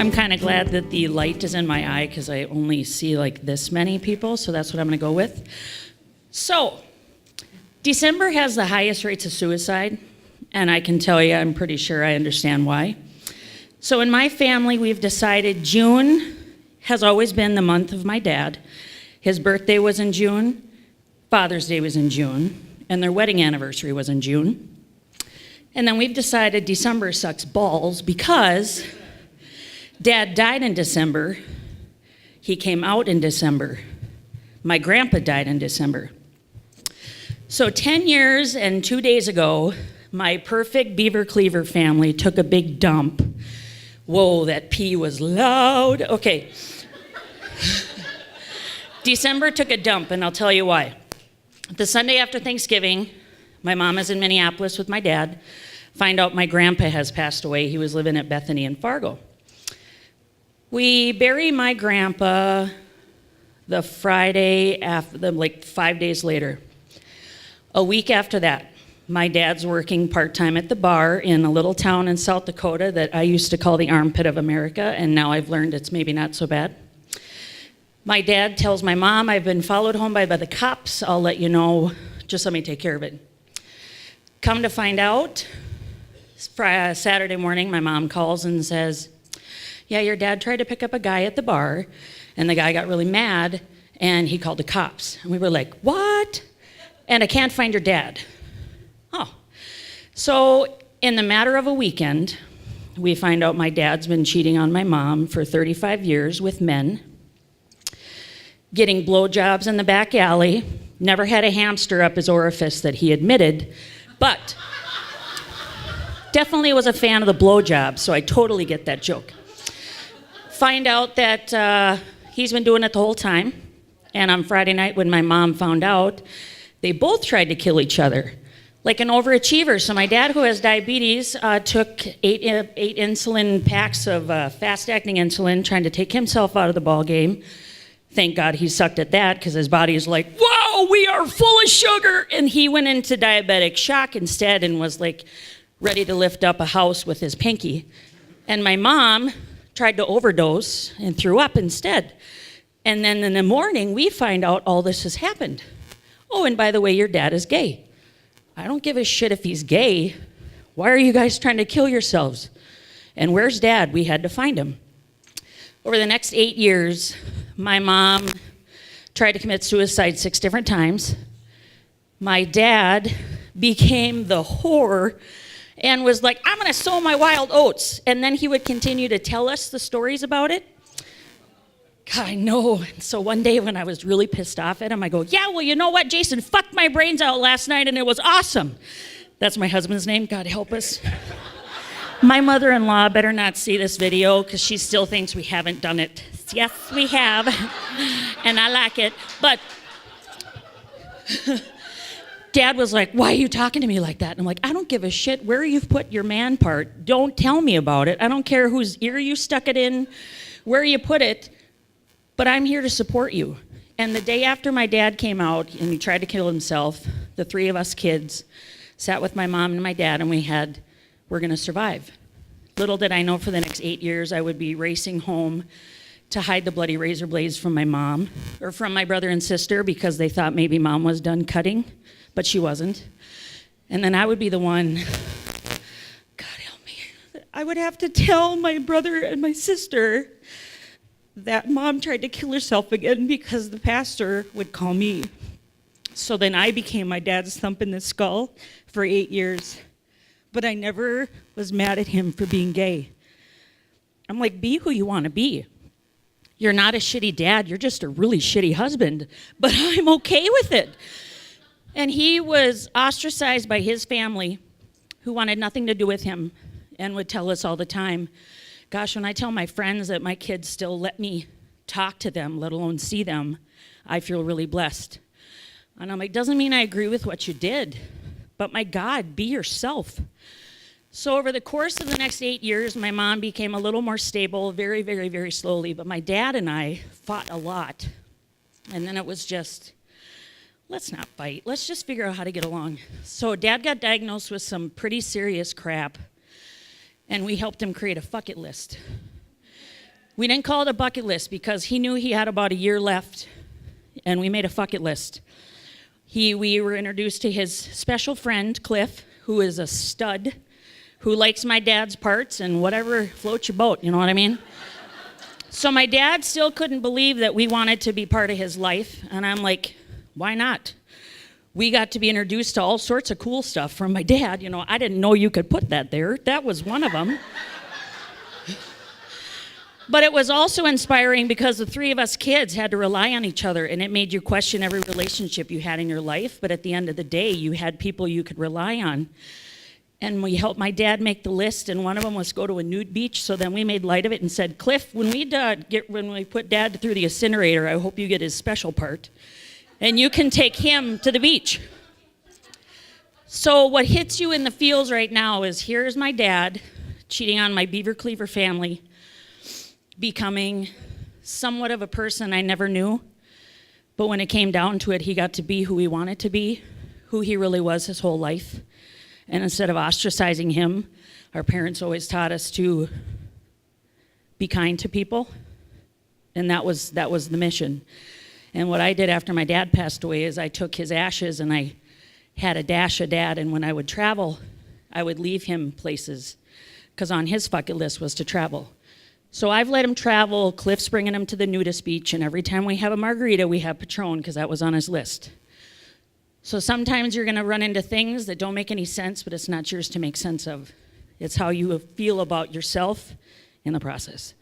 I'm kind of glad that the light is in my eye because I only see like this many people, so that's what I'm going to go with. So, December has the highest rates of suicide, and I can tell you, I'm pretty sure I understand why. So in my family, we've decided June has always been the month of my dad. His birthday was in June, Father's Day was in June, and their wedding anniversary was in June. And then we've decided December sucks balls because Dad died in December. He came out in December. My grandpa died in December. So 10 years and 2 days ago, my perfect beaver cleaver family took a big dump. Whoa, that pee was loud. Okay. December took a dump, and I'll tell you why. The Sunday after Thanksgiving, my mom is in Minneapolis with my dad. Find out my grandpa has passed away. He was living at Bethany in Fargo. We bury my grandpa the Friday after, like 5 days later. A week after that, my dad's working part-time at the bar in a little town in South Dakota that I used to call the armpit of America, and now I've learned it's maybe not so bad. My dad tells my mom, I've been followed home by the cops. I'll let you know. Just let me take care of it. Come to find out, Saturday morning, my mom calls and says, yeah, your dad tried to pick up a guy at the bar, and the guy got really mad, and he called the cops. And we were like, what? And I can't find your dad. Oh. So in the matter of a weekend, we find out my dad's been cheating on my mom for 35 years with men, getting blowjobs in the back alley, never had a hamster up his orifice that he admitted, but definitely was a fan of the blowjob, so I totally get that joke. Find out that he's been doing it the whole time, and on Friday night when my mom found out, they both tried to kill each other, like an overachiever. So my dad, who has diabetes, took eight insulin packs of fast-acting insulin, trying to take himself out of the ball game. Thank God he sucked at that, because his body is like, whoa, we are full of sugar. And he went into diabetic shock instead and was like ready to lift up a house with his pinky. And my mom tried to overdose and threw up instead. And then in the morning, we find out all this has happened. Oh, and by the way, your dad is gay. I don't give a shit if he's gay. Why are you guys trying to kill yourselves? And where's Dad? We had to find him. Over the next 8 years, my mom tried to commit suicide 6 different times. My dad became the whore and was like, I'm gonna sow my wild oats. And then he would continue to tell us the stories about it. God, I know. So one day when I was really pissed off at him, I go, yeah, well, you know what? Jason fucked my brains out last night and it was awesome. That's my husband's name. God help us. My mother-in-law better not see this video because she still thinks we haven't done it. Yes, we have. And I like it. But Dad was like, why are you talking to me like that? And I'm like, I don't give a shit where you've put your man part. Don't tell me about it. I don't care whose ear you stuck it in, where you put it. But I'm here to support you. And the day after my dad came out and he tried to kill himself, the 3 of us kids sat with my mom and my dad and we're gonna survive. Little did I know for the next 8 years I would be racing home to hide the bloody razor blades from my mom, or from my brother and sister, because they thought maybe mom was done cutting, but she wasn't. And then I would be the one, God help me, I would have to tell my brother and my sister that mom tried to kill herself again because the pastor would call me. So then I became my dad's thump in the skull for 8 years. But I never was mad at him for being gay. I'm like, be who you want to be. You're not a shitty dad, you're just a really shitty husband. But I'm okay with it. And he was ostracized by his family, who wanted nothing to do with him and would tell us all the time, gosh, when I tell my friends that my kids still let me talk to them, let alone see them, I feel really blessed. And I'm like, doesn't mean I agree with what you did, but my God, be yourself. So over the course of the next 8 years, my mom became a little more stable, very, very, very slowly, but my dad and I fought a lot. And then it was just, let's not fight, let's just figure out how to get along. So Dad got diagnosed with some pretty serious crap, and we helped him create a fuck it list. We didn't call it a bucket list because he knew he had about a year left, and we made a fuck it list. We were introduced to his special friend, Cliff, who is a stud, who likes my dad's parts and whatever floats your boat, you know what I mean? So my dad still couldn't believe that we wanted to be part of his life, and I'm like, why not? We got to be introduced to all sorts of cool stuff from my dad. You know, I didn't know you could put that there. That was one of them. But it was also inspiring because the three of us kids had to rely on each other, and it made you question every relationship you had in your life. But at the end of the day, you had people you could rely on. And we helped my dad make the list, and one of them was go to a nude beach. So then we made light of it and said, Cliff, when we put Dad through the incinerator, I hope you get his special part, and you can take him to the beach. So what hits you in the feels right now is here's my dad cheating on my Beaver Cleaver family, becoming somewhat of a person I never knew. But when it came down to it, he got to be who he wanted to be, who he really was his whole life. And instead of ostracizing him, our parents always taught us to be kind to people. And that was the mission. And what I did after my dad passed away is I took his ashes and I had a dash of Dad. And when I would travel, I would leave him places, because on his bucket list was to travel. So I've let him travel. Cliff's bringing him to the nudist beach, and every time we have a margarita, we have Patron, because that was on his list. So sometimes you're gonna run into things that don't make any sense, but it's not yours to make sense of. It's how you feel about yourself in the process.